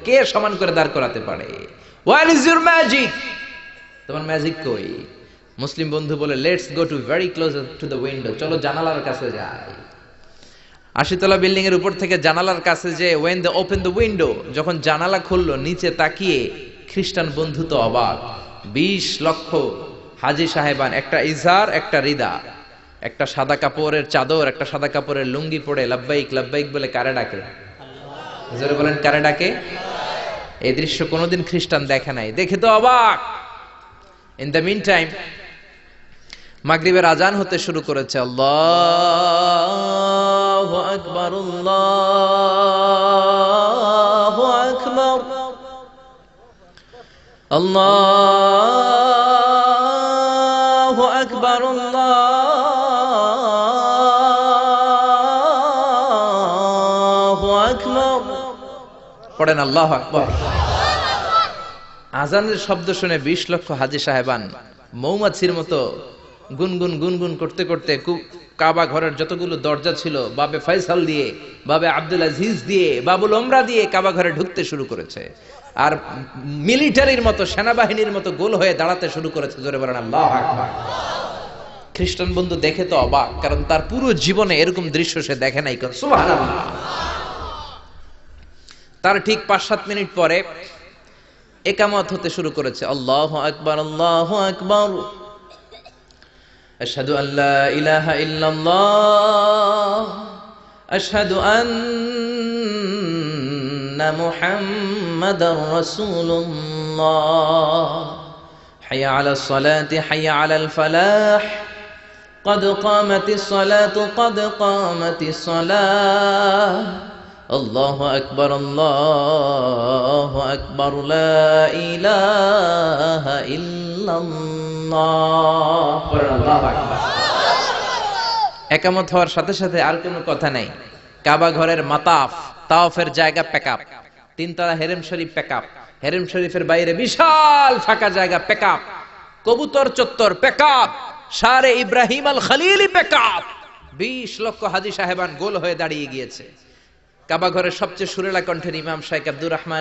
কে সমান করে দাঁড় করাতে পারে? Where is your magic? তোমার ম্যাজিক কই? মুসলিম বন্ধু বলে, let's go to very close to the window, চলো জানালার কাছে যাই। 80 তলা বিল্ডিং এর উপর থেকে জানালার কাছে যে when they open the window, যখন জানালা খুললো, নিচে তাকিয়ে খ্রিস্টান বন্ধু তো অবাক। 20 লক্ষ হাজী সাহেবান, একটা ইজার, একটা রিদা, একটা সাদা কাপড়ের চাদর, একটা সাদা কাপড়ের লুঙ্গি পরে লাব্বাইক লাব্বাইক বলে কারে ডাকে? জোরে বলেন, কারে ডাকে? এই দৃশ্য কোনোদিন খ্রিস্টান দেখে নাই, দেখে তো অবাক। ইন দ্য মিন টাইম মাগরিবের আজান হতে শুরু করেছে। আল্লাহু আকবার, আল্লাহু আকবার, আল্লাহু আকবার, আল্লাহু আকবার। পড়েন আল্লাহু আকবার। আজানের শব্দ শুনে 20 লক্ষ হাজী সাহেবান মৌমাছির মতো গুনগুন গুনগুন করতে করতে কাবা ঘরের যতগুলো দরজা ছিল, বাবে ফয়সাল দিয়ে, বাবে আব্দুল আজিজ দিয়ে, বাবুল ওমরা দিয়ে কাবা ঘরে ঢুকতে শুরু করেছে। আর মিলিটারির মতো, সেনাবাহিনীর মতো গোল হয়ে দাঁড়াতে শুরু করেছে। জোরে বলেন আল্লাহু আকবার। খ্রিস্টান বন্ধু দেখে তো অবাক, কারণ তার পুরো জীবনে এরকম দৃশ্য সে দেখে নাই। সুবহানাল্লাহ। তার ঠিক 5-7 মিনিট পরে ইকামত হতে শুরু করেছে। আল্লাহু আকবার, আল্লাহু আকবার, আশহাদু আল্লা ইলাহা ইল্লাল্লাহ, আশহাদু আন্না মুহাম্মাদার রাসূলুল্লাহ, হাইয়া আলাস সালাতি হাইয়া আলাল ফালাহ, قد قامت الصلاة قد قامت الصلاة, الله أكبر الله أكبر لا إله إلا الله. একামত হওয়ার সাথে সাথে আর কোনো কথা নাই। কাবা ঘরের মাতাফ, তাওয়াফের জায়গা প্যাকআপ, 3 তলা হেরেম শরীফ প্যাকআপ, হেরেম শরীফের বাইরে বিশাল ফাঁকা জায়গা প্যাকআপ, কবুতর চত্বর প্যাকআপ, শারে ইব্রাহিম আল খলিলি প্যাকআপ। 20 লক্ষ হাজী সাহেবান গোল হয়ে দাঁড়িয়ে গিয়েছে। কাবা ঘরের সবচেয়ে সুরেলা কণ্ঠের ইমাম শাইখ আব্দুর রহমান